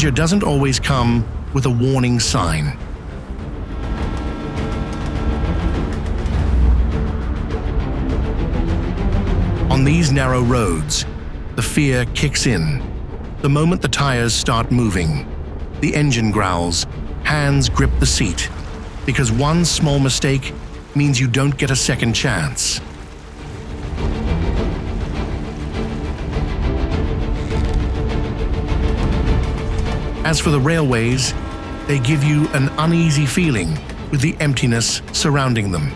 danger doesn't always come with a warning sign. On these narrow roads, the fear kicks in. The moment the tires start moving, the engine growls, hands grip the seat, because one small mistake means you don't get a second chance. As for the railways, they give you an uneasy feeling with the emptiness surrounding them.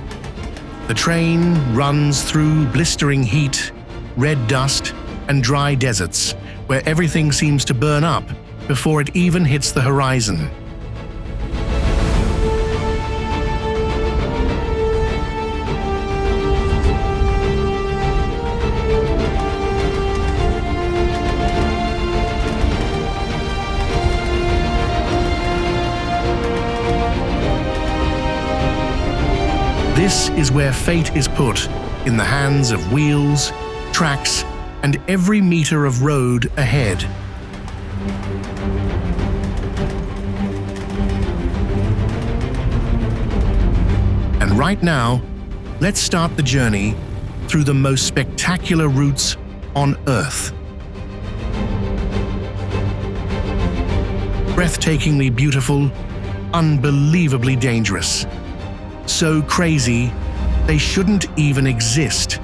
The train runs through blistering heat, red dust, and dry deserts, where everything seems to burn up before it even hits the horizon. This is where fate is put in the hands of wheels, tracks, and every meter of road ahead. And right now, let's start the journey through the most spectacular routes on Earth. Breathtakingly beautiful, unbelievably dangerous. So crazy, they shouldn't even exist.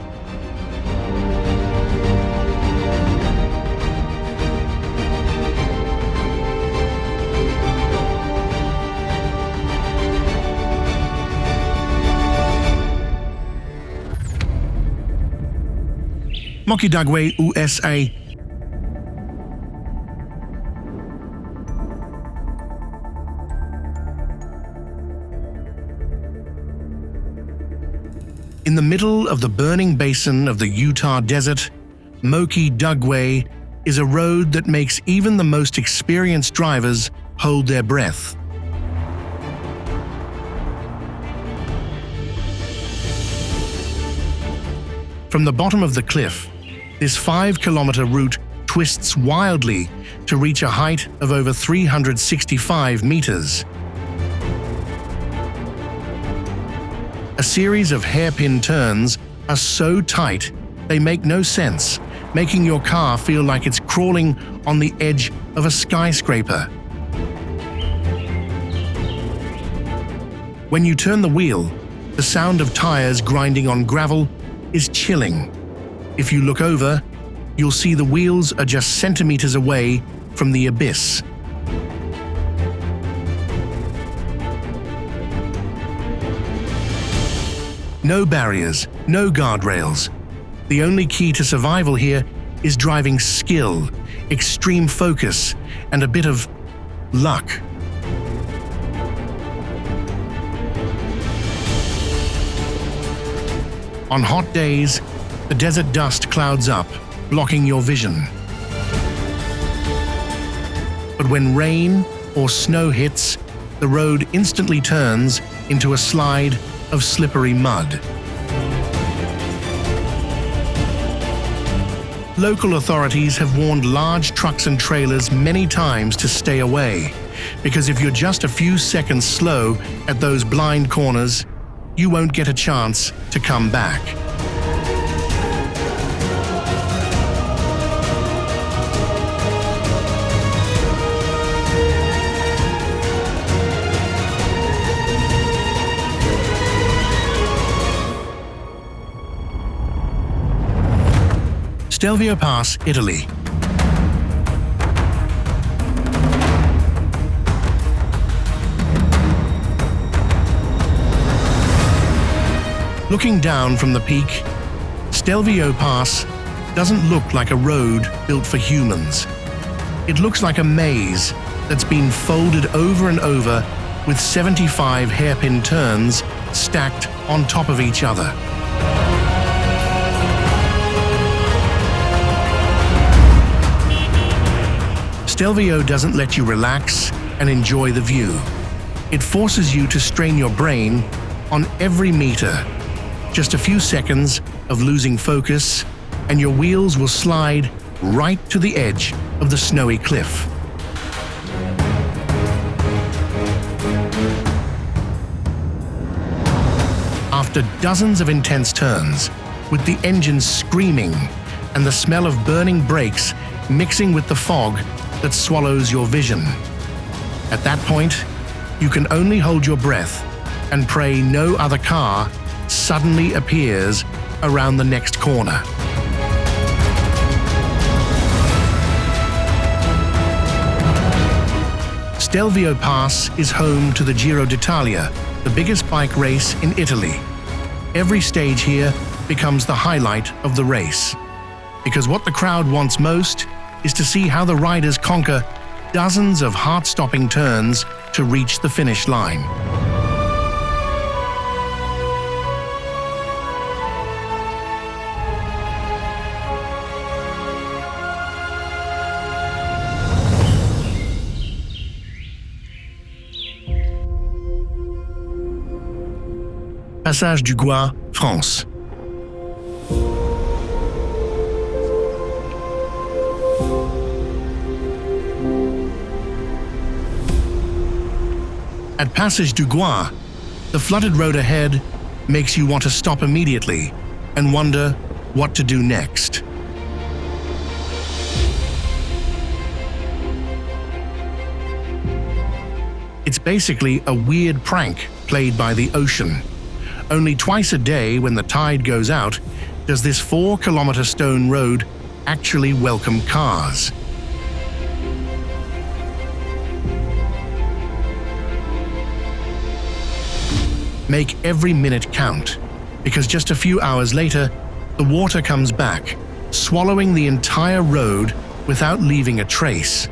Moki Dugway, USA. In the middle of the burning basin of the Utah Desert, Moki Dugway is a road that makes even the most experienced drivers hold their breath. From the bottom of the cliff, this 5-kilometer route twists wildly to reach a height of over 365 meters. A series of hairpin turns are so tight they make no sense, making your car feel like it's crawling on the edge of a skyscraper. When you turn the wheel, the sound of tires grinding on gravel is chilling. If you look over, you'll see the wheels are just centimeters away from the abyss. No barriers, no guardrails. The only key to survival here is driving skill, extreme focus, and a bit of luck. On hot days, the desert dust clouds up, blocking your vision. But when rain or snow hits, the road instantly turns into a slide of slippery mud. Local authorities have warned large trucks and trailers many times to stay away, because if you're just a few seconds slow at those blind corners, you won't get a chance to come back. Stelvio Pass, Italy. Looking down from the peak, Stelvio Pass doesn't look like a road built for humans. It looks like a maze that's been folded over and over with 75 hairpin turns stacked on top of each other. Stelvio doesn't let you relax and enjoy the view. It forces you to strain your brain on every meter. Just a few seconds of losing focus, and your wheels will slide right to the edge of the snowy cliff. After dozens of intense turns, with the engine screaming and the smell of burning brakes mixing with the fog that swallows your vision. At that point, you can only hold your breath and pray no other car suddenly appears around the next corner. Stelvio Pass is home to the Giro d'Italia, the biggest bike race in Italy. Every stage here becomes the highlight of the race, because what the crowd wants most is to see how the riders conquer dozens of heart-stopping turns to reach the finish line. Passage du Gois, France. At Passage du Gois, the flooded road ahead makes you want to stop immediately and wonder what to do next. It's basically a weird prank played by the ocean. Only twice a day, when the tide goes out, does this 4-kilometer stone road actually welcome cars. Make every minute count, because just a few hours later, the water comes back, swallowing the entire road without leaving a trace.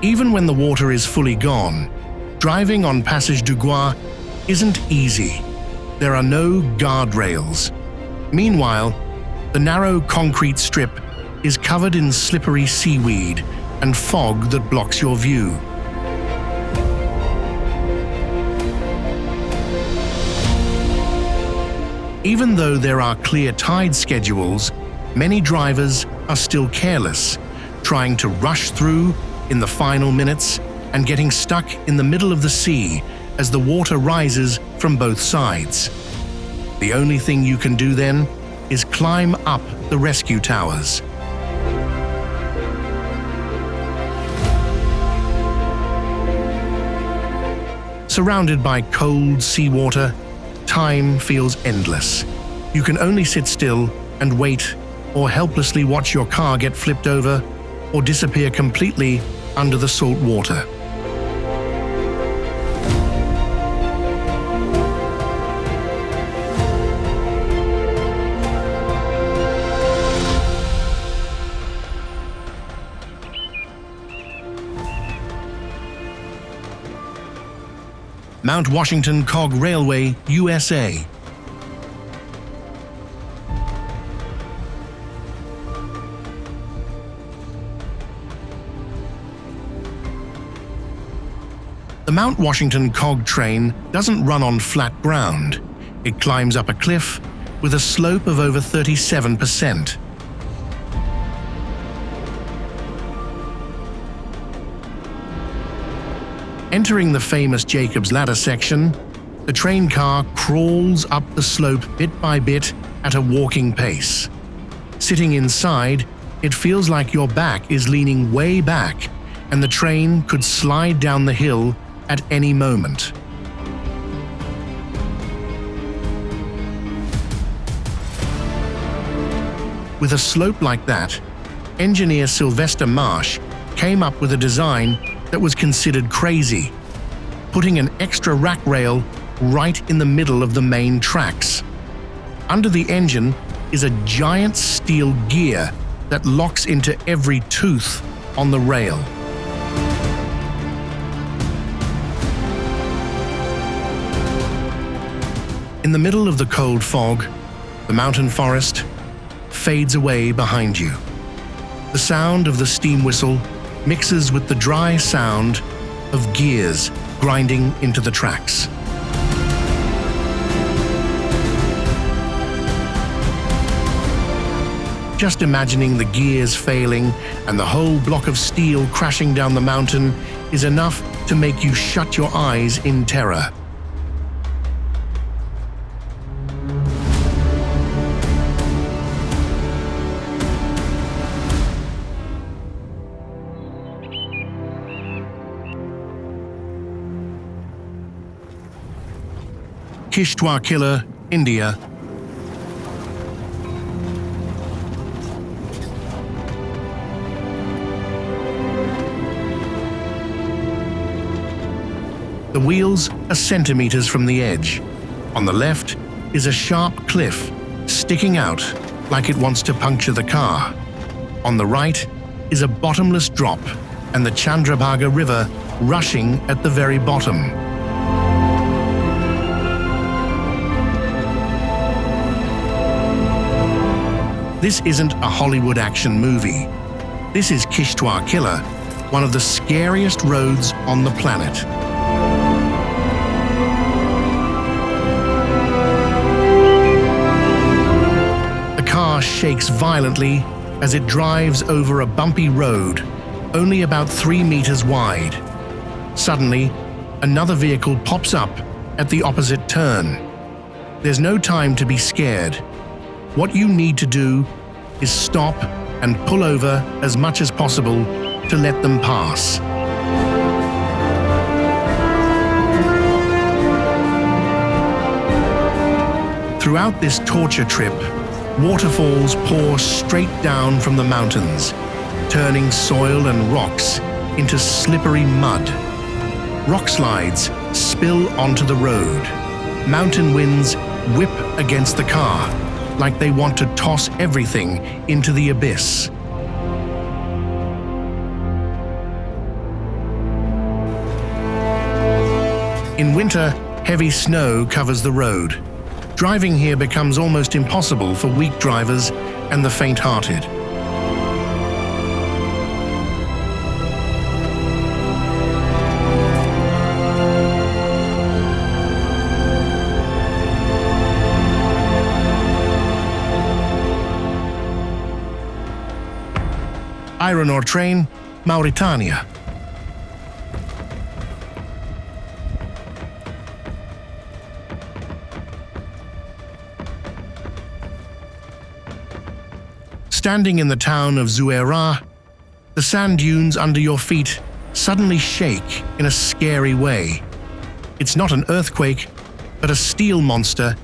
Even when the water is fully gone, driving on Passage du Gois isn't easy. There are no guardrails. Meanwhile, the narrow concrete strip is covered in slippery seaweed and fog that blocks your view. Even though there are clear tide schedules, many drivers are still careless, trying to rush through in the final minutes and getting stuck in the middle of the sea as the water rises from both sides. The only thing you can do then is climb up the rescue towers. Surrounded by cold seawater, time feels endless. You can only sit still and wait, or helplessly watch your car get flipped over or disappear completely under the salt water. Mount Washington Cog Railway, USA. The Mount Washington Cog train doesn't run on flat ground. It climbs up a cliff with a slope of over 37%. Entering the famous Jacob's Ladder section, the train car crawls up the slope bit by bit at a walking pace. Sitting inside, it feels like your back is leaning way back and the train could slide down the hill at any moment. With a slope like that, engineer Sylvester Marsh came up with a design that was considered crazy, putting an extra rack rail right in the middle of the main tracks. Under the engine is a giant steel gear that locks into every tooth on the rail. In the middle of the cold fog, the mountain forest fades away behind you. The sound of the steam whistle mixes with the dry sound of gears grinding into the tracks. Just imagining the gears failing and the whole block of steel crashing down the mountain is enough to make you shut your eyes in terror. Kishtwar-Killar, India. The wheels are centimeters from the edge. On the left is a sharp cliff sticking out like it wants to puncture the car. On the right is a bottomless drop and the Chandrabhaga River rushing at the very bottom. This isn't a Hollywood action movie. This is Kishtwar-Killar, one of the scariest roads on the planet. The car shakes violently as it drives over a bumpy road, only about 3 meters wide. Suddenly, another vehicle pops up at the opposite turn. There's no time to be scared. What you need to do is stop and pull over as much as possible to let them pass. Throughout this torture trip, waterfalls pour straight down from the mountains, turning soil and rocks into slippery mud. Rock slides spill onto the road. Mountain winds whip against the car, like they want to toss everything into the abyss. In winter, heavy snow covers the road. Driving here becomes almost impossible for weak drivers and the faint-hearted. Iron ore train, Mauritania. Standing in the town of Zuaira, the sand dunes under your feet suddenly shake in a scary way. It's not an earthquake, but a steel monster,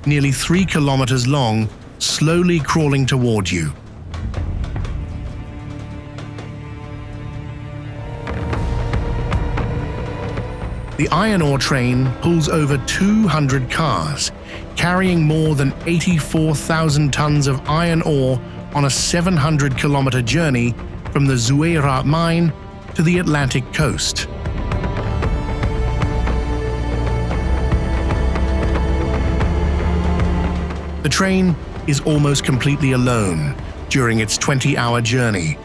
nearly 3 kilometers long, slowly crawling toward you. The iron ore train pulls over 200 cars, carrying more than 84,000 tons of iron ore on a 700-kilometer journey from the Zuaira mine to the Atlantic coast. The train is almost completely alone during its 20-hour journey.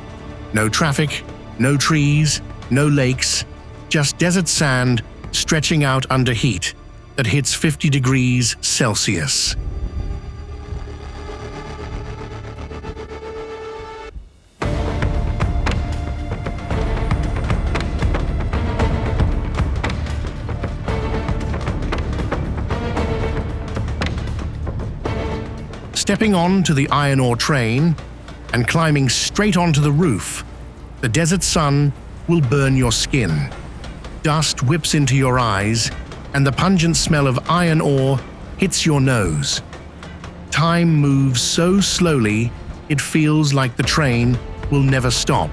No traffic, no trees, no lakes, just desert sand stretching out under heat that hits 50 degrees Celsius. Stepping on to the iron ore train and climbing straight onto the roof, the desert sun will burn your skin. Dust whips into your eyes, and the pungent smell of iron ore hits your nose. Time moves so slowly, it feels like the train will never stop.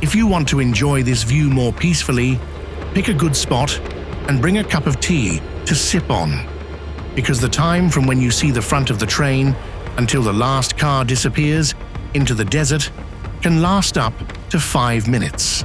If you want to enjoy this view more peacefully, pick a good spot and bring a cup of tea to sip on, because the time from when you see the front of the train until the last car disappears into the desert can last up to 5 minutes.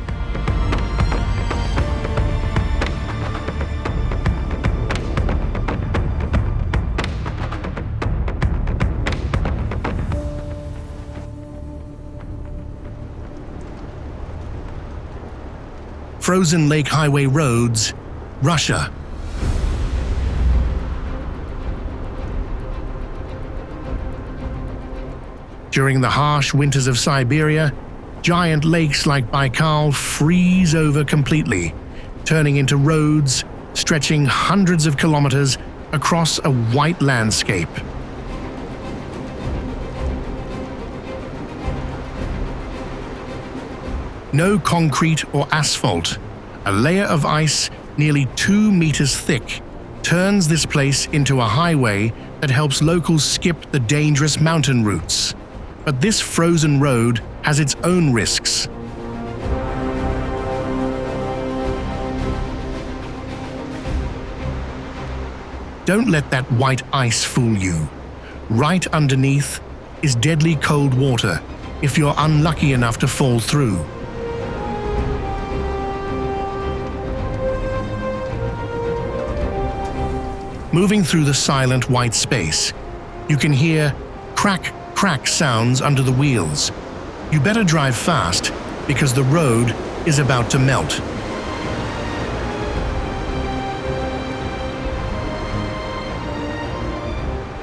Frozen Lake Highway roads, Russia. During the harsh winters of Siberia, giant lakes like Baikal freeze over completely, turning into roads stretching hundreds of kilometers across a white landscape. No concrete or asphalt, a layer of ice nearly 2 meters thick turns this place into a highway that helps locals skip the dangerous mountain routes. But this frozen road has its own risks. Don't let that white ice fool you. Right underneath is deadly cold water if you're unlucky enough to fall through. Moving through the silent white space, you can hear crack sounds under the wheels. You better drive fast because the road is about to melt.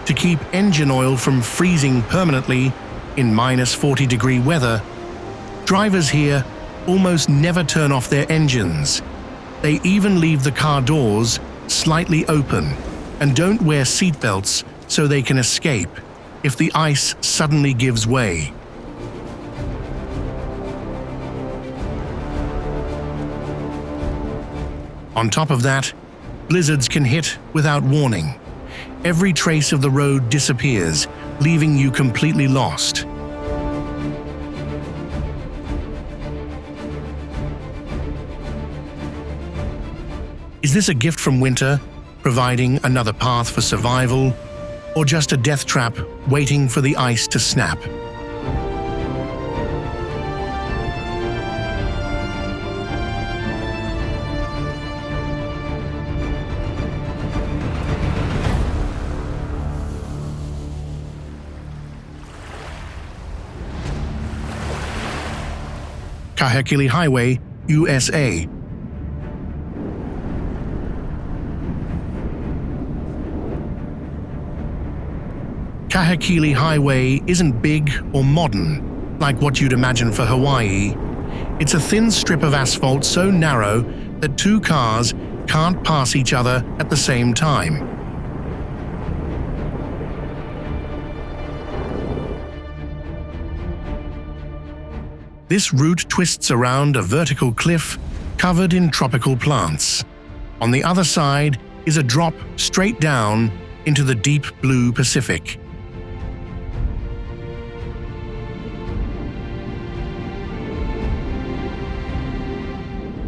To keep engine oil from freezing permanently in -40-degree weather, drivers here almost never turn off their engines. They even leave the car doors slightly open and don't wear seatbelts so they can escape if the ice suddenly gives way. On top of that, blizzards can hit without warning. Every trace of the road disappears, leaving you completely lost. Is this a gift from winter, providing another path for survival, or just a death trap waiting for the ice to snap? Kahekili Highway, USA. Kahekili Highway isn't big or modern, like what you'd imagine for Hawaii. It's a thin strip of asphalt so narrow that 2 cars can't pass each other at the same time. This route twists around a vertical cliff covered in tropical plants. On the other side is a drop straight down into the deep blue Pacific.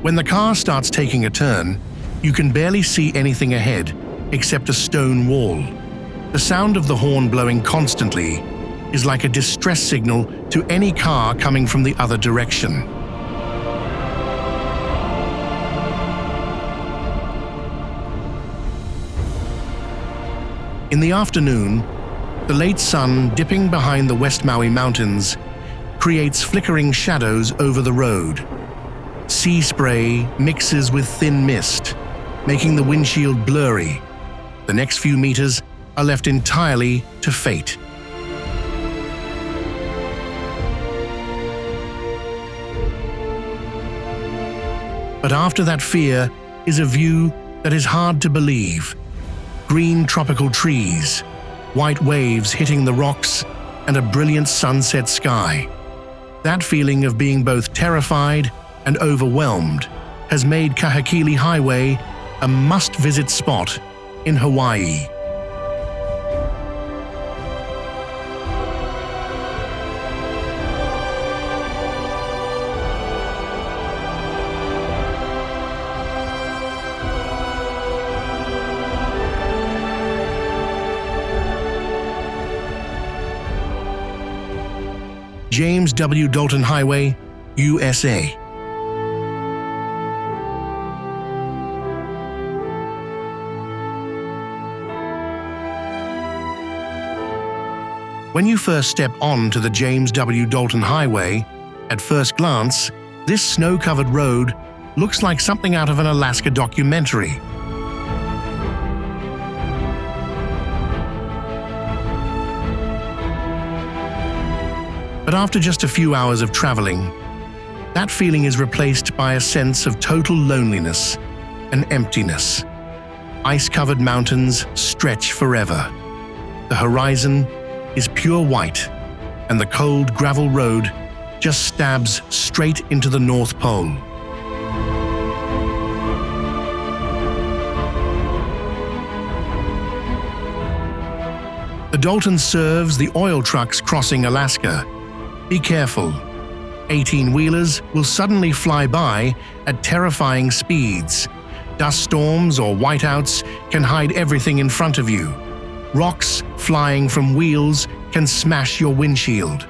When the car starts taking a turn, you can barely see anything ahead except a stone wall. The sound of the horn blowing constantly is like a distress signal to any car coming from the other direction. In the afternoon, the late sun dipping behind the West Maui Mountains creates flickering shadows over the road. Sea spray mixes with thin mist, making the windshield blurry. The next few meters are left entirely to fate. But after that fear is a view that is hard to believe. Green tropical trees, white waves hitting the rocks, and a brilliant sunset sky. That feeling of being both terrified and overwhelmed has made Kahekili Highway a must-visit spot in Hawaii. James W. Dalton Highway, USA. When you first step onto the James W. Dalton Highway, at first glance, this snow-covered road looks like something out of an Alaska documentary. But after just a few hours of traveling, that feeling is replaced by a sense of total loneliness and emptiness. Ice-covered mountains stretch forever. The horizon is pure white, and the cold gravel road just stabs straight into the North Pole. The Dalton serves the oil trucks crossing Alaska. Be careful. 18-wheelers will suddenly fly by at terrifying speeds. Dust storms or whiteouts can hide everything in front of you. Rocks flying from wheels can smash your windshield.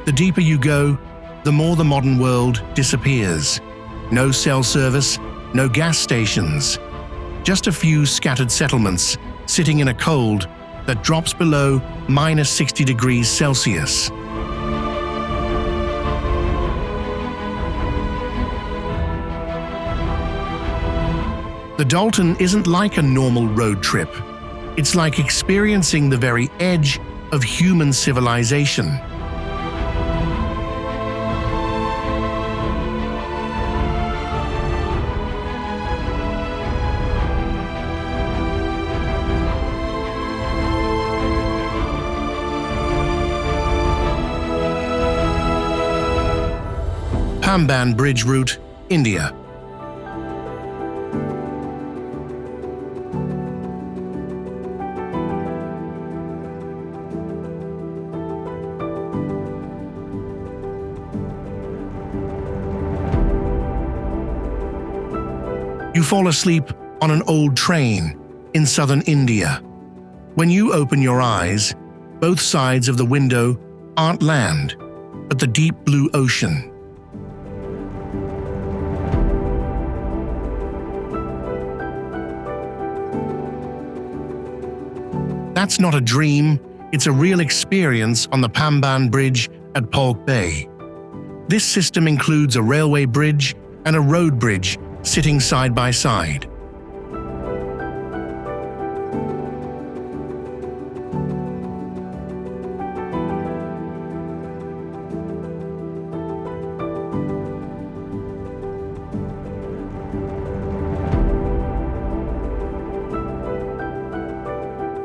The deeper you go, the more the modern world disappears. No cell service, no gas stations. Just a few scattered settlements sitting in a cold that drops below -60 degrees Celsius. The Dalton isn't like a normal road trip. It's like experiencing the very edge of human civilization. Pamban Bridge Route, India. You fall asleep on an old train in southern India. When you open your eyes, both sides of the window aren't land, but the deep blue ocean. That's not a dream, it's a real experience on the Pamban Bridge at Pamukkale. This system includes a railway bridge and a road bridge sitting side by side.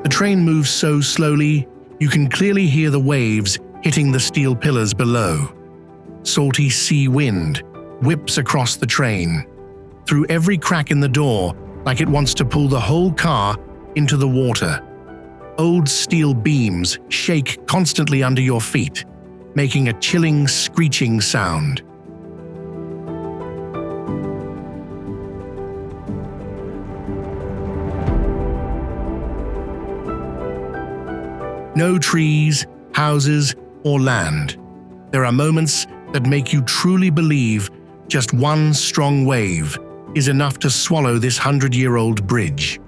The train moves so slowly, you can clearly hear the waves hitting the steel pillars below. Salty sea wind whips across the train, through every crack in the door, like it wants to pull the whole car into the water. Old steel beams shake constantly under your feet, making a chilling, screeching sound. No trees, houses, or land. There are moments that make you truly believe just one strong wave is enough to swallow this 100-year-old bridge.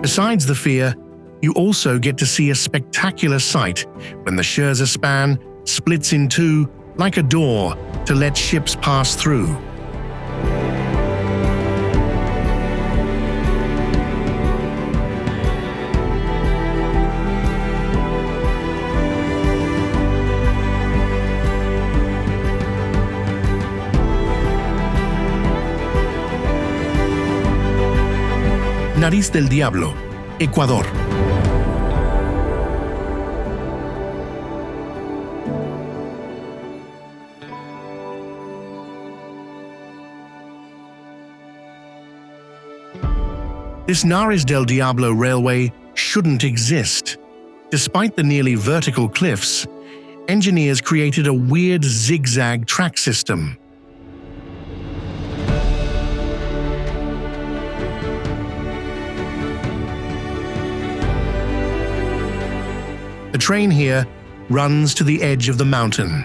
Besides the fear, you also get to see a spectacular sight when the Scherzer span splits in two like a door to let ships pass through. Nariz del Diablo, Ecuador. This Nariz del Diablo railway shouldn't exist. Despite the nearly vertical cliffs, engineers created a weird zigzag track system. The train here runs to the edge of the mountain,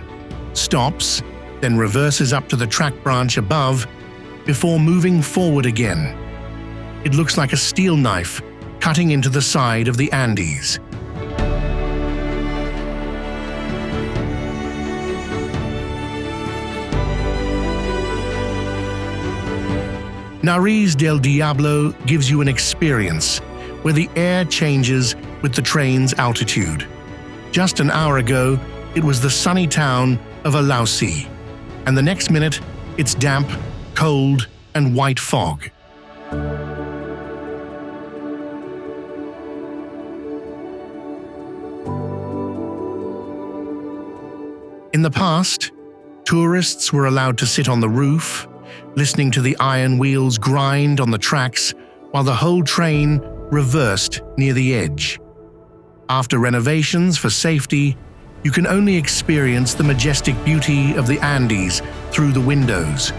stops, then reverses up to the track branch above before moving forward again. It looks like a steel knife cutting into the side of the Andes. Nariz del Diablo gives you an experience where the air changes with the train's altitude. Just an hour ago, it was the sunny town of Alausi, and the next minute, it's damp, cold, and white fog. In the past, tourists were allowed to sit on the roof, listening to the iron wheels grind on the tracks while the whole train reversed near the edge. After renovations for safety, you can only experience the majestic beauty of the Andes through the windows.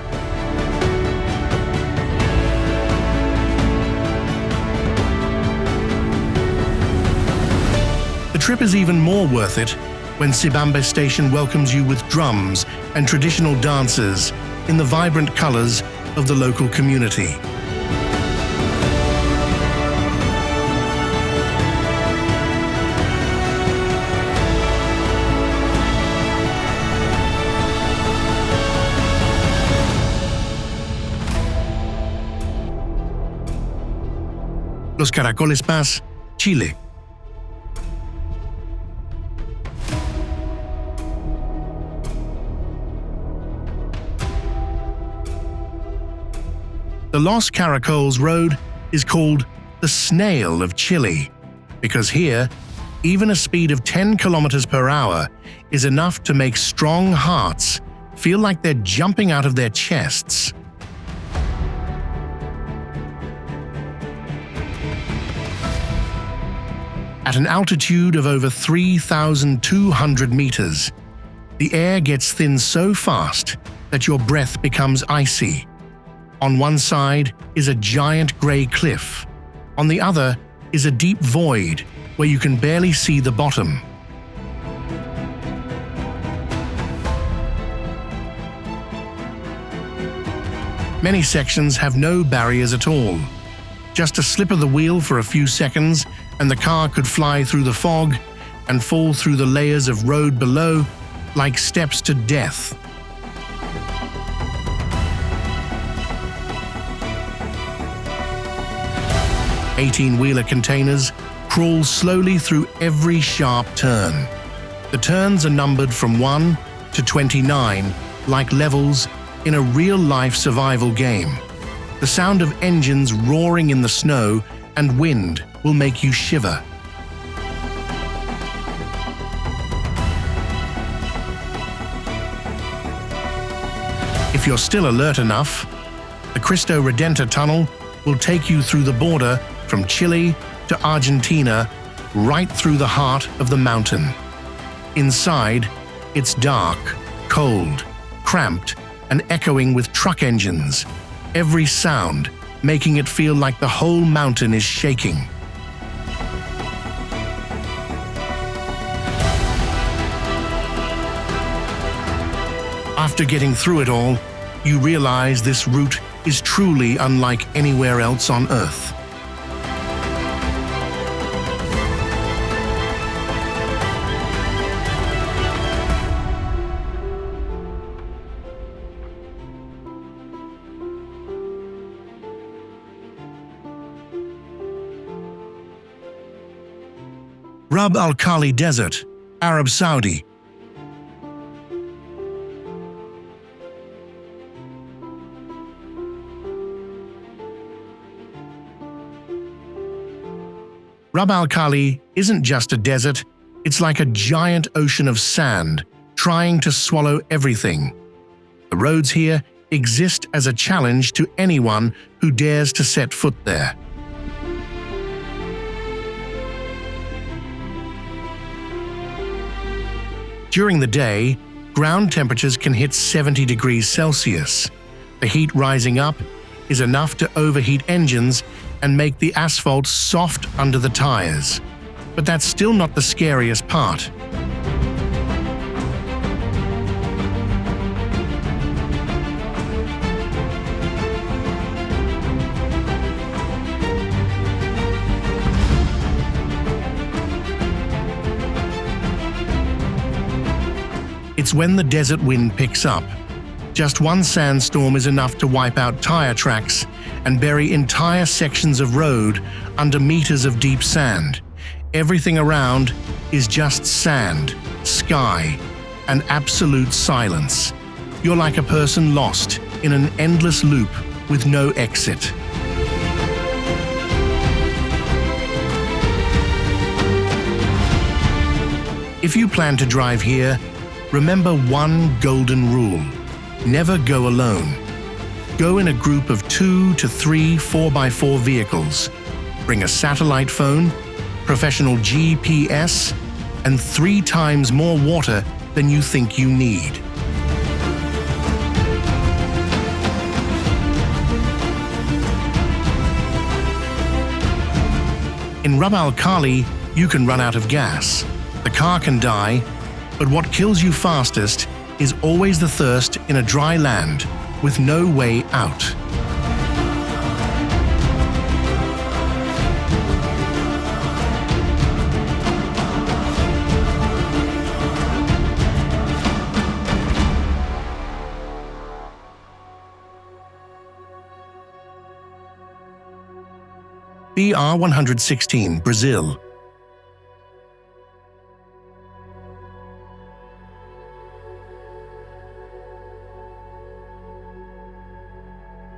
The trip is even more worth it when Sibambe Station welcomes you with drums and traditional dances in the vibrant colors of the local community. Los Caracoles Pass, Chile. The Los Caracoles Road is called the Snail of Chile because here, even a speed of 10 kilometers per hour is enough to make strong hearts feel like they're jumping out of their chests. At an altitude of over 3,200 meters, the air gets thin so fast that your breath becomes icy. On one side is a giant grey cliff. On the other is a deep void where you can barely see the bottom. Many sections have no barriers at all. Just a slip of the wheel for a few seconds and the car could fly through the fog and fall through the layers of road below like steps to death. Eighteen-wheeler containers crawl slowly through every sharp turn. The turns are numbered from 1 to 29, like levels in a real-life survival game. The sound of engines roaring in the snow and wind will make you shiver. If you're still alert enough, the Cristo Redentor Tunnel will take you through the border from Chile to Argentina, right through the heart of the mountain. Inside, it's dark, cold, cramped, and echoing with truck engines, every sound making it feel like the whole mountain is shaking. After getting through it all, you realize this route is truly unlike anywhere else on Earth. Rub al Khali Desert, Arab Saudi. Rub al Khali isn't just a desert, it's like a giant ocean of sand trying to swallow everything. The roads here exist as a challenge to anyone who dares to set foot there. During the day, ground temperatures can hit 70 degrees Celsius. The heat rising up is enough to overheat engines and make the asphalt soft under the tires. But that's still not the scariest part. It's when the desert wind picks up. Just one sandstorm is enough to wipe out tire tracks and bury entire sections of road under meters of deep sand. Everything around is just sand, sky, and absolute silence. You're like a person lost in an endless loop with no exit. If you plan to drive here, remember one golden rule: never go alone. Go in a group of 2 to 3 4x4 vehicles. Bring a satellite phone, professional GPS, and 3 times more water than you think you need. In Rub al Khali, you can run out of gas. The car can die, but what kills you fastest is always the thirst in a dry land with no way out. BR 116, Brazil.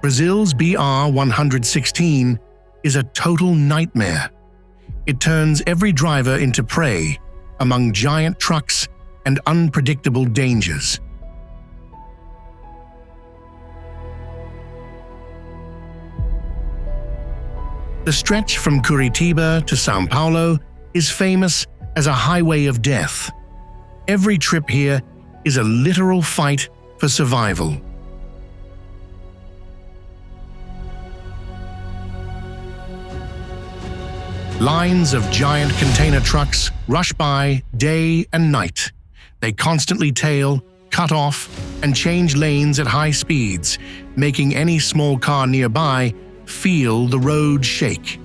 Brazil's BR 116 is a total nightmare. It turns every driver into prey among giant trucks and unpredictable dangers. The stretch from Curitiba to São Paulo is famous as a highway of death. Every trip here is a literal fight for survival. Lines of giant container trucks rush by day and night. They constantly tail, cut off, and change lanes at high speeds, making any small car nearby feel the road shake.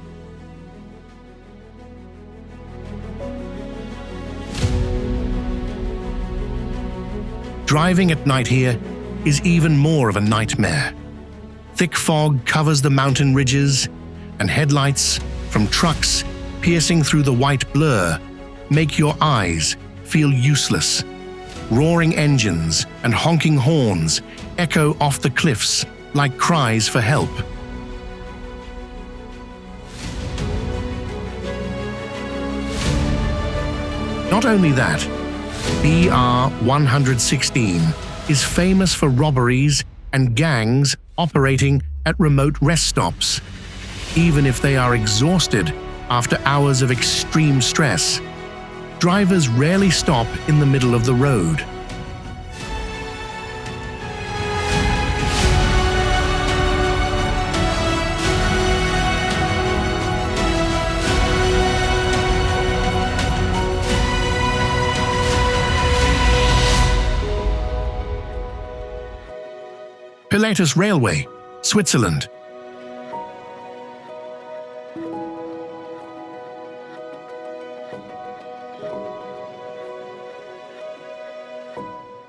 Driving at night here is even more of a nightmare. Thick fog covers the mountain ridges, and headlights from trucks piercing through the white blur make your eyes feel useless. Roaring engines and honking horns echo off the cliffs like cries for help. Not only that, BR 116 is famous for robberies and gangs operating at remote rest stops. Even if they are exhausted after hours of extreme stress, drivers rarely stop in the middle of the road. Pilatus Railway, Switzerland.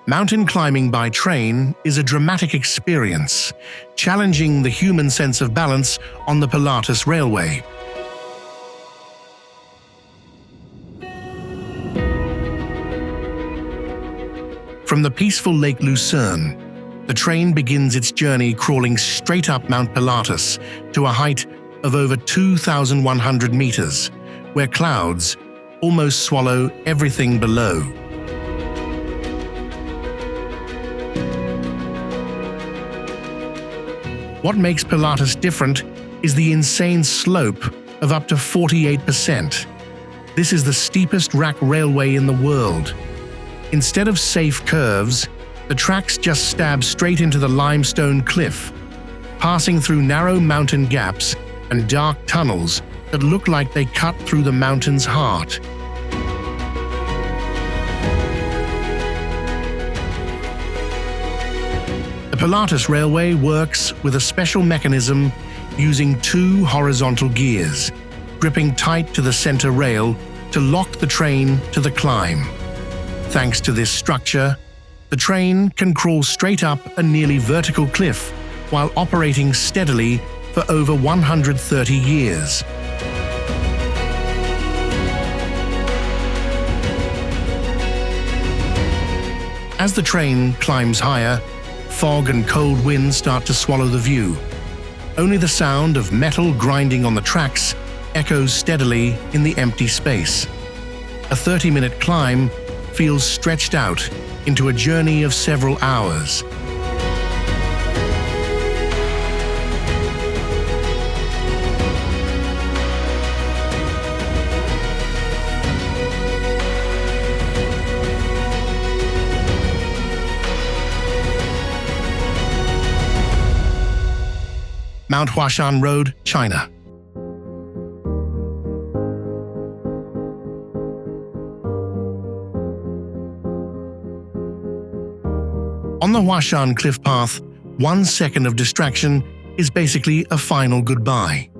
Mountain climbing by train is a dramatic experience, challenging the human sense of balance on the Pilatus Railway. From the peaceful Lake Lucerne, the train begins its journey crawling straight up Mount Pilatus to a height of over 2,100 meters, where clouds almost swallow everything below. What makes Pilatus different is the insane slope of up to 48%. This is the steepest rack railway in the world. Instead of safe curves, the tracks just stab straight into the limestone cliff, passing through narrow mountain gaps and dark tunnels that look like they cut through the mountain's heart. The Pilatus Railway works with a special mechanism using 2 horizontal gears, gripping tight to the center rail to lock the train to the climb. Thanks to this structure, The train can crawl straight up a nearly vertical cliff while operating steadily for over 130 years. As the train climbs higher, fog and cold winds start to swallow the view. Only the sound of metal grinding on the tracks echoes steadily in the empty space. A 30-minute climb feels stretched out into a journey of several hours. Mount Huashan Road, China. On the Huashan cliff path, 1 second of distraction is basically a final goodbye.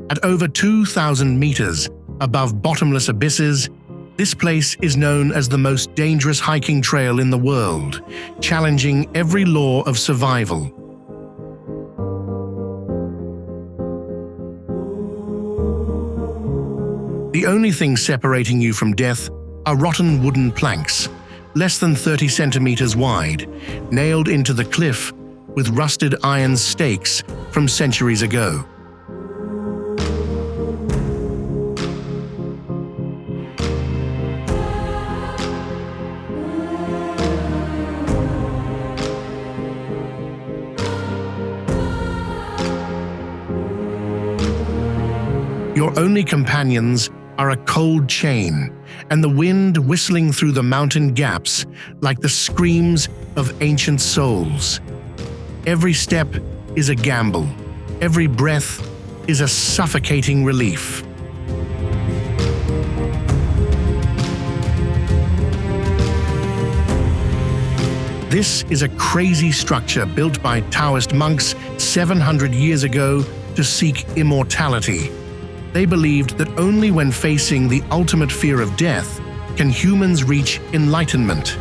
At over 2,000 meters above bottomless abysses, this place is known as the most dangerous hiking trail in the world, challenging every law of survival. The only thing separating you from death are rotten wooden planks, less than 30 centimeters wide, nailed into the cliff with rusted iron stakes from centuries ago. Your only companions are a cold chain and the wind whistling through the mountain gaps like the screams of ancient souls. Every step is a gamble. Every breath is a suffocating relief. This is a crazy structure built by Taoist monks 700 years ago to seek immortality. They believed that only when facing the ultimate fear of death can humans reach enlightenment.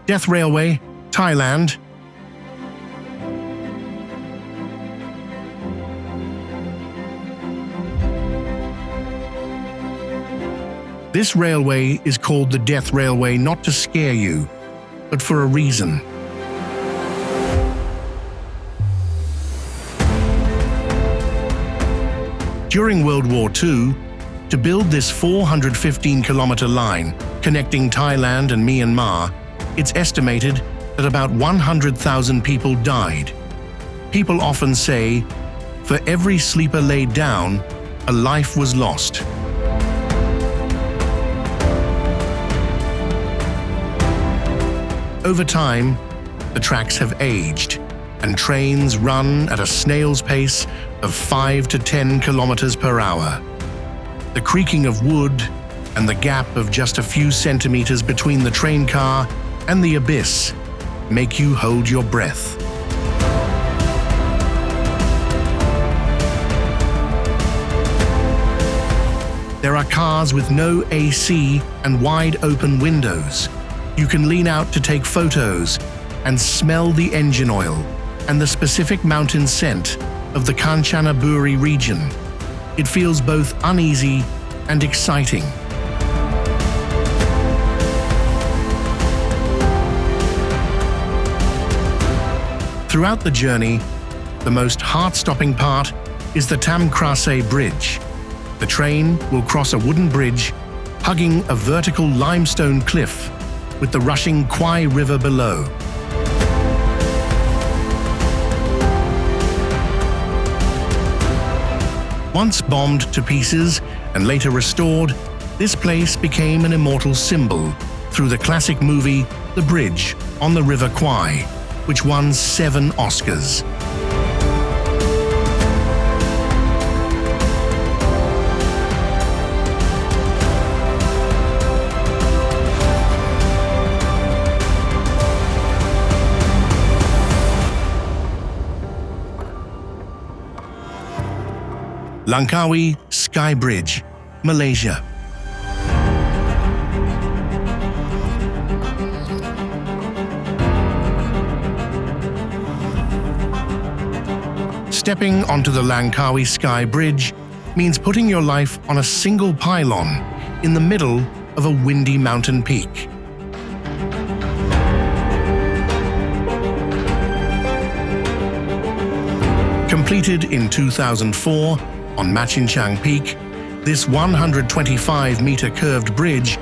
Death Railway, Thailand. This railway is called the Death Railway not to scare you, but for a reason. During World War II, to build this 415-kilometer line connecting Thailand and Myanmar, it's estimated that about 100,000 people died. People often say, for every sleeper laid down, a life was lost. Over time, the tracks have aged, and trains run at a snail's pace of 5 to 10 kilometers per hour. The creaking of wood and the gap of just a few centimeters between the train car and the abyss make you hold your breath. There are cars with no AC and wide open windows. You can lean out to take photos and smell the engine oil and the specific mountain scent of the Kanchanaburi region. It feels both uneasy and exciting. Throughout the journey, the most heart-stopping part is the Tam Krase Bridge. The train will cross a wooden bridge, hugging a vertical limestone cliff with the rushing Kwai River below. Once bombed to pieces and later restored, this place became an immortal symbol through the classic movie The Bridge on the River Kwai, which won 7 Oscars. Langkawi Sky Bridge, Malaysia. Stepping onto the Langkawi Sky Bridge means putting your life on a single pylon in the middle of a windy mountain peak. Completed in 2004 on Machinchang Peak, this 125-meter curved bridge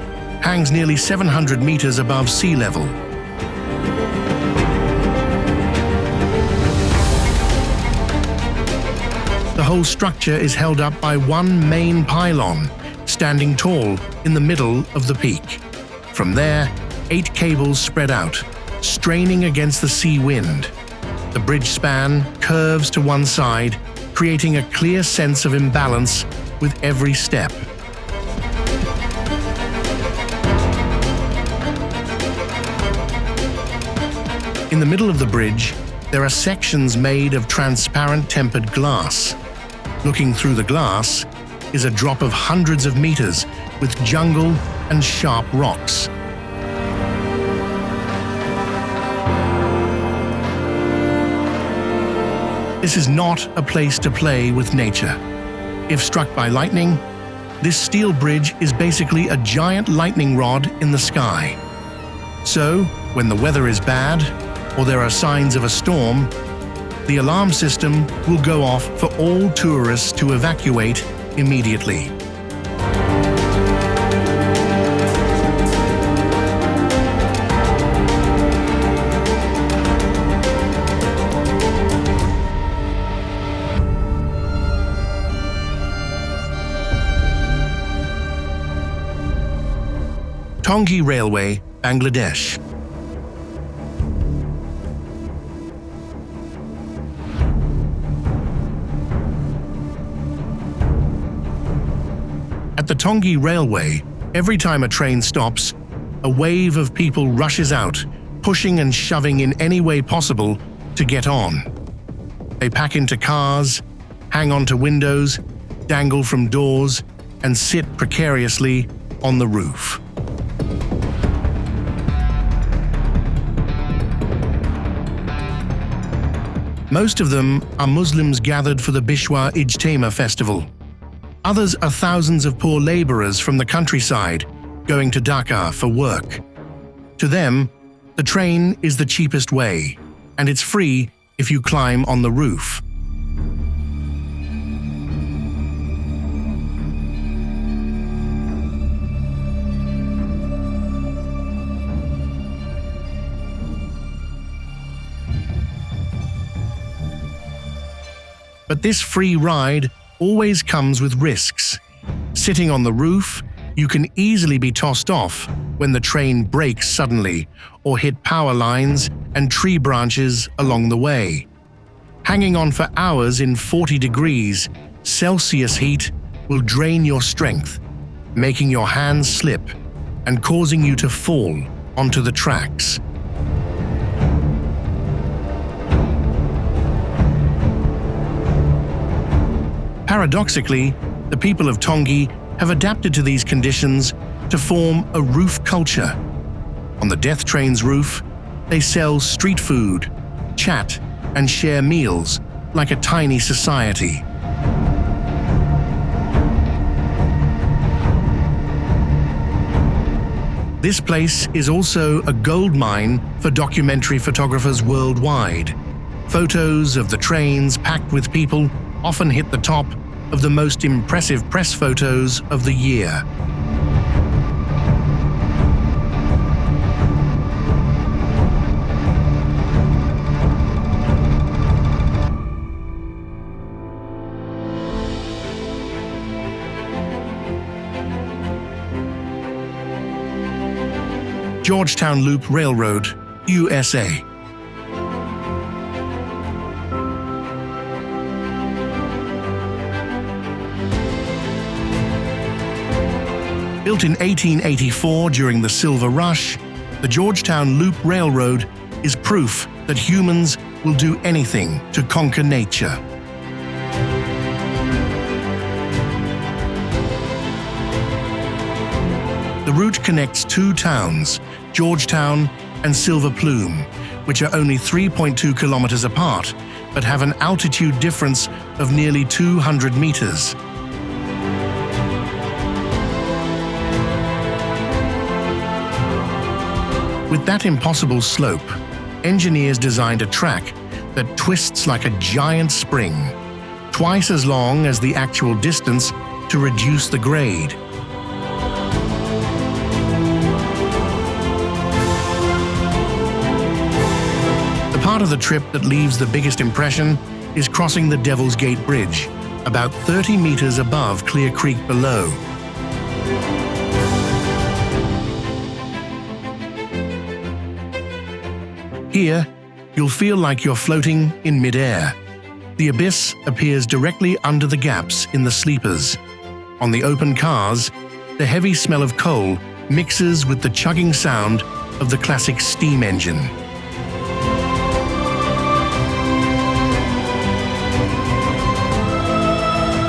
hangs nearly 700 meters above sea level. The whole structure is held up by one main pylon, standing tall in the middle of the peak. From there, 8 cables spread out, straining against the sea wind. The bridge span curves to one side, creating a clear sense of imbalance with every step. In the middle of the bridge, there are sections made of transparent tempered glass. Looking through the glass is a drop of hundreds of meters with jungle and sharp rocks. This is not a place to play with nature. If struck by lightning, this steel bridge is basically a giant lightning rod in the sky. So, when the weather is bad, or there are signs of a storm, the alarm system will go off for all tourists to evacuate immediately. Tongi Railway, Bangladesh. At the Tongi Railway, every time a train stops, a wave of people rushes out, pushing and shoving in any way possible to get on. They pack into cars, hang onto windows, dangle from doors, and sit precariously on the roof. Most of them are Muslims gathered for the Bishwa Ijtema festival. Others are thousands of poor laborers from the countryside going to Dhaka for work. To them, the train is the cheapest way, and it's free if you climb on the roof. But this free ride always comes with risks. Sitting on the roof, you can easily be tossed off when the train brakes suddenly or hit power lines and tree branches along the way. Hanging on for hours in 40 degrees Celsius heat will drain your strength, making your hands slip and causing you to fall onto the tracks. Paradoxically, the people of Tongi have adapted to these conditions to form a roof culture. On the death train's roof, they sell street food, chat, and share meals like a tiny society. This place is also a gold mine for documentary photographers worldwide. Photos of the trains packed with people often hit the top of the most impressive press photos of the year. Georgetown Loop Railroad, USA. Built in 1884 during the Silver Rush, the Georgetown Loop Railroad is proof that humans will do anything to conquer nature. route connects two towns, Georgetown and Silver Plume, which are only 3.2 kilometers apart, but have an altitude difference of nearly 200 meters. With that impossible slope, engineers designed a track that twists like a giant spring, twice as long as the actual distance to reduce the grade. The part of the trip that leaves the biggest impression is crossing the Devil's Gate Bridge, about 30 meters above Clear Creek below. Here, you'll feel like you're floating in mid-air. The abyss appears directly under the gaps in the sleepers. On the open cars, the heavy smell of coal mixes with the chugging sound of the classic steam engine.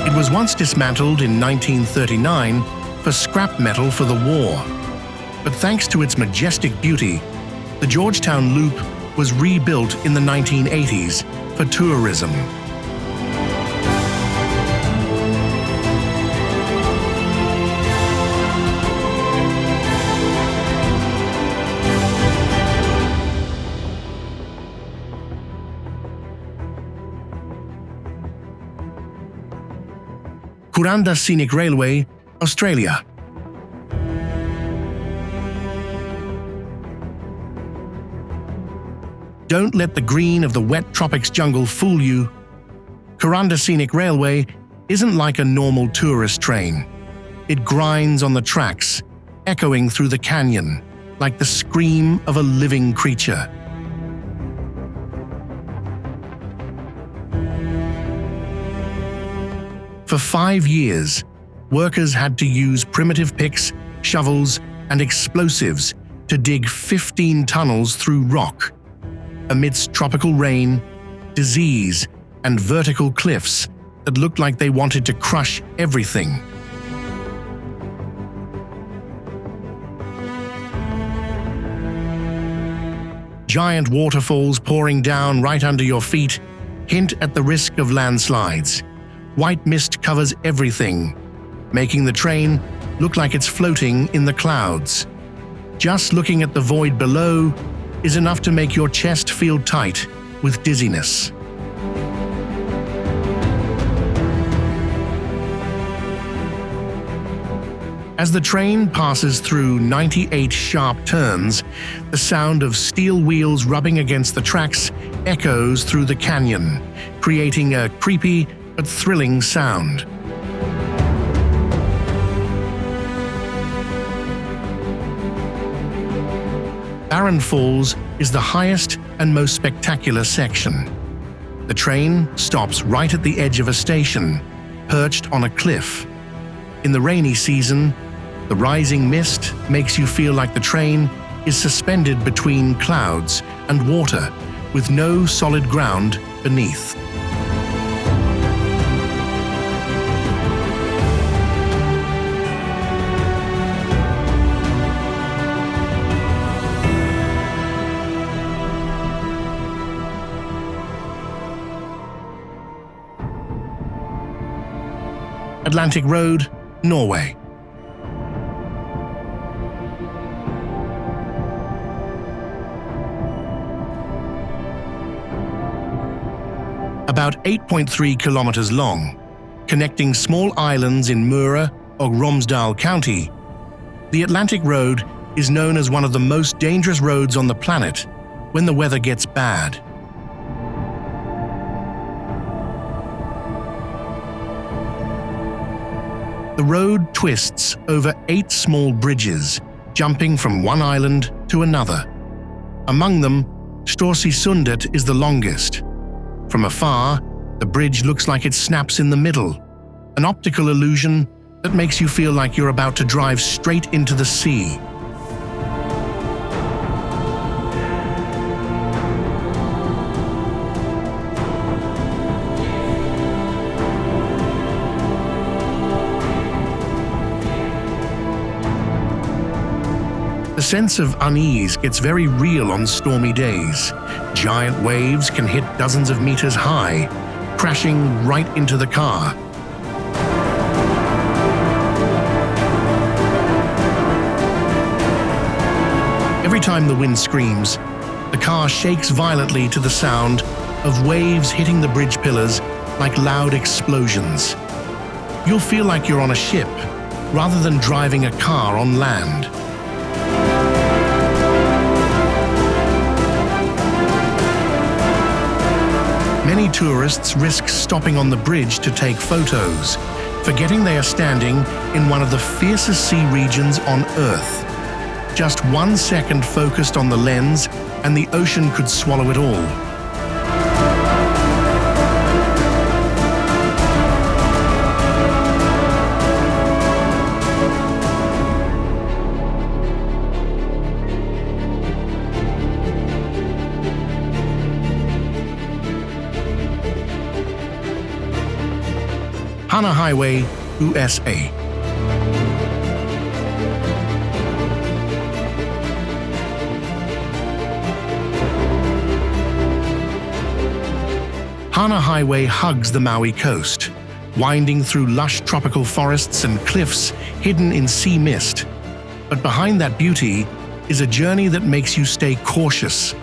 It was once dismantled in 1939 for scrap metal for the war. But thanks to its majestic beauty, the Georgetown Loop was rebuilt in the 1980s for tourism. Kuranda Scenic Railway, Australia. Don't let the green of the wet tropics jungle fool you. Kuranda Scenic Railway isn't like a normal tourist train. It grinds on the tracks, echoing through the canyon, like the scream of a living creature. For 5 years, workers had to use primitive picks, shovels, and explosives to dig 15 tunnels through rock. Amidst tropical rain, disease, and vertical cliffs that looked like they wanted to crush everything. Giant waterfalls pouring down right under your feet hint at the risk of landslides. White mist covers everything, making the train look like it's floating in the clouds. Just looking at the void below is enough to make your chest feel tight with dizziness. As the train passes through 98 sharp turns, the sound of steel wheels rubbing against the tracks echoes through the canyon, creating a creepy but thrilling sound. Barren Falls is the highest and most spectacular section. The train stops right at the edge of a station, perched on a cliff. In the rainy season, the rising mist makes you feel like the train is suspended between clouds and water, with no solid ground beneath. Atlantic Road, Norway. About 8.3 kilometers long, connecting small islands in Møre or Romsdal County, the Atlantic Road is known as one of the most dangerous roads on the planet when the weather gets bad. The road twists over 8 small bridges, jumping from one island to another. Among them, Storsisundet is the longest. From afar, the bridge looks like it snaps in the middle, an optical illusion that makes you feel like you're about to drive straight into the sea. sense of unease gets very real on stormy days. Giant waves can hit dozens of meters high, crashing right into the car. Every time the wind screams, the car shakes violently to the sound of waves hitting the bridge pillars like loud explosions. You'll feel like you're on a ship, rather than driving a car on land. Many tourists risk stopping on the bridge to take photos, forgetting they are standing in one of the fiercest sea regions on Earth. Just 1 second focused on the lens, and the ocean could swallow it all. Hana Highway, USA. Hana Highway hugs the Maui coast, winding through lush tropical forests and cliffs hidden in sea mist. But behind that beauty is a journey that makes you stay cautious.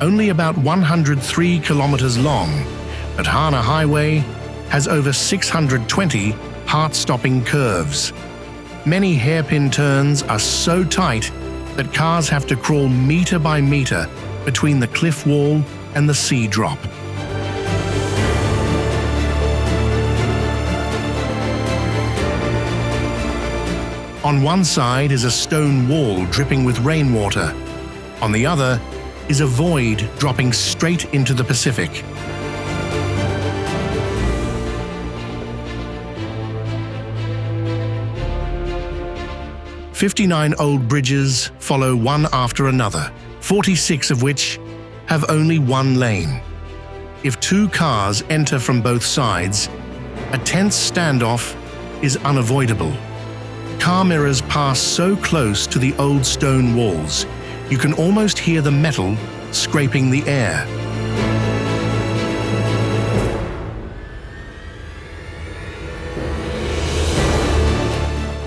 Only about 103 kilometers long, but Hana Highway has over 620 heart-stopping curves. Many hairpin turns are so tight that cars have to crawl meter by meter between the cliff wall and the sea drop. On one side is a stone wall dripping with rainwater. On the other is a void dropping straight into the Pacific. "59 old bridges follow one after another, 46 of which have only one lane. If two cars enter from both sides, a tense standoff is unavoidable. Car mirrors pass so close to the old stone walls, you can almost hear the metal scraping the air.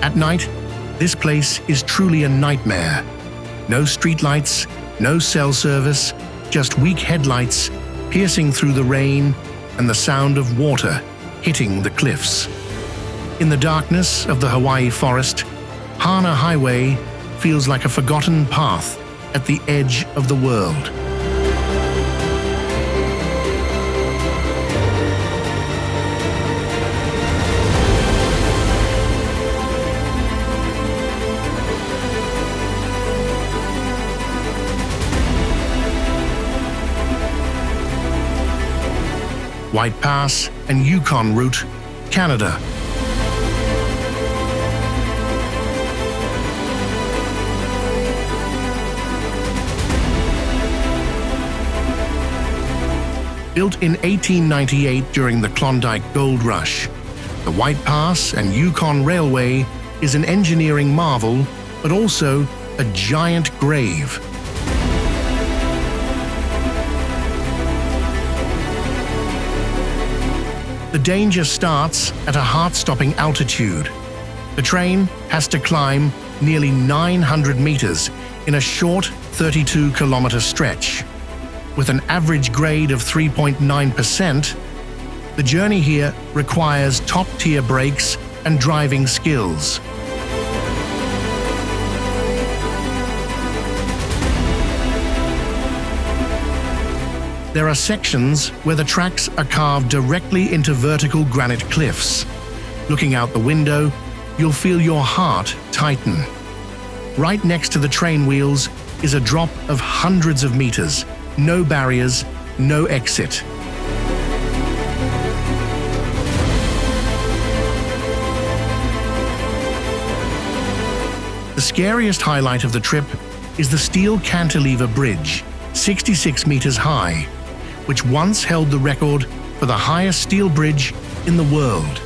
At night, this place is truly a nightmare. No streetlights, no cell service, just weak headlights piercing through the rain and the sound of water hitting the cliffs. In the darkness of the Hawaii forest, Hana Highway feels like a forgotten path at the edge of the world. White Pass and Yukon route, Canada. Built in 1898 during the Klondike Gold Rush, the White Pass and Yukon Railway is an engineering marvel, but also a giant grave. The danger starts at a heart-stopping altitude. The train has to climb nearly 900 meters in a short 32-kilometer stretch. With an average grade of 3.9%, the journey here requires top-tier brakes and driving skills. There are sections where the tracks are carved directly into vertical granite cliffs. Looking out the window, you'll feel your heart tighten. Right next to the train wheels is a drop of hundreds of meters. No barriers, no exit. The scariest highlight of the trip is the steel cantilever bridge, 66 meters high, which once held the record for the highest steel bridge in the world.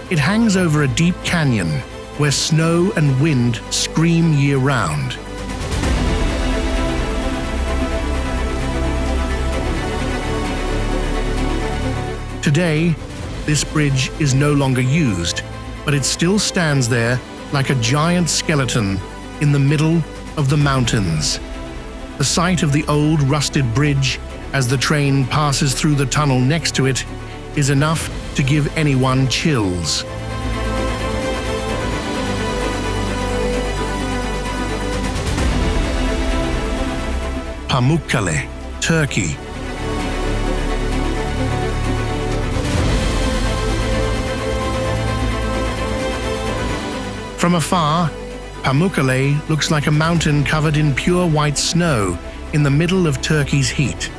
It hangs over a deep canyon where snow and wind scream year-round. Today, this bridge is no longer used, but it still stands there like a giant skeleton in the middle of the mountains. The sight of the old rusted bridge as the train passes through the tunnel next to it is enough to give anyone chills. Pamukkale, Turkey. From afar, Pamukkale looks like a mountain covered in pure white snow in the middle of Turkey's heat.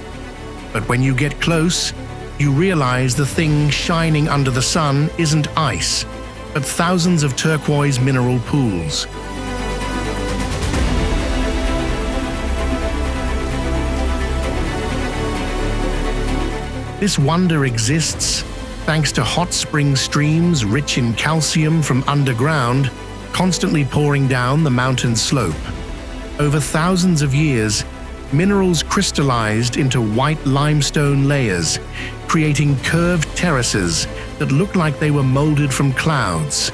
But when you get close, you realize the thing shining under the sun isn't ice, but thousands of turquoise mineral pools. This wonder exists thanks to hot spring streams rich in calcium from underground, constantly pouring down the mountain slope. Over thousands of years, minerals crystallized into white limestone layers, creating curved terraces that look like they were molded from clouds.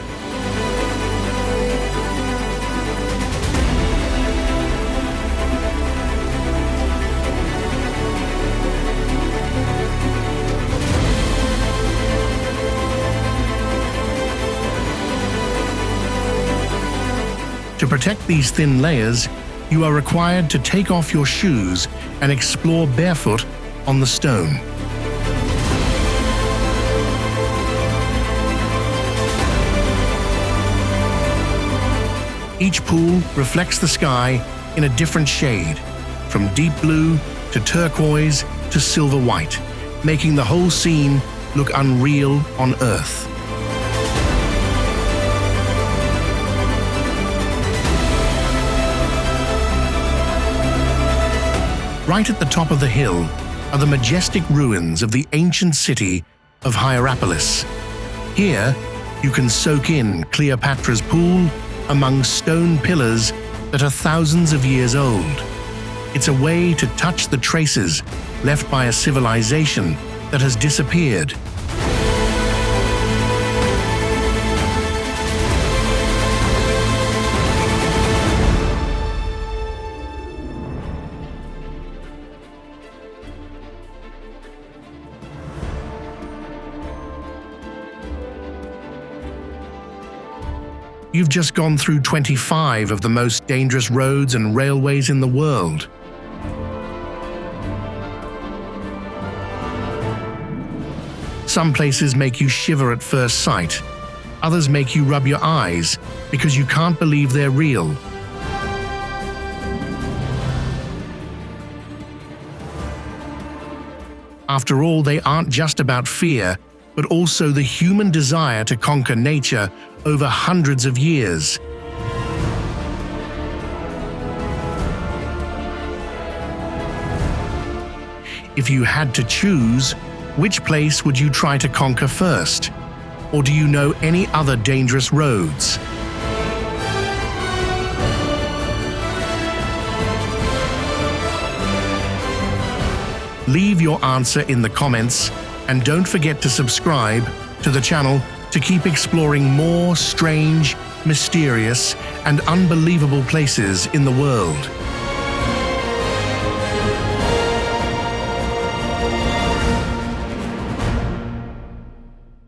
To protect these thin layers, you are required to take off your shoes and explore barefoot on the stone. Each pool reflects the sky in a different shade, from deep blue to turquoise to silver white, making the whole scene look unreal on Earth. Right at the top of the hill are the majestic ruins of the ancient city of Hierapolis. Here, you can soak in Cleopatra's pool among stone pillars that are thousands of years old. It's a way to touch the traces left by a civilization that has disappeared. You've just gone through 25 of the most dangerous roads and railways in the world. Some places make you shiver at first sight. Others make you rub your eyes because you can't believe they're real. After all, they aren't just about fear, but also the human desire to conquer nature over hundreds of years. If you had to choose, which place would you try to conquer first? Or do you know any other dangerous roads? Leave your answer in the comments, and don't forget to subscribe to the channel to keep exploring more strange, mysterious, and unbelievable places in the world.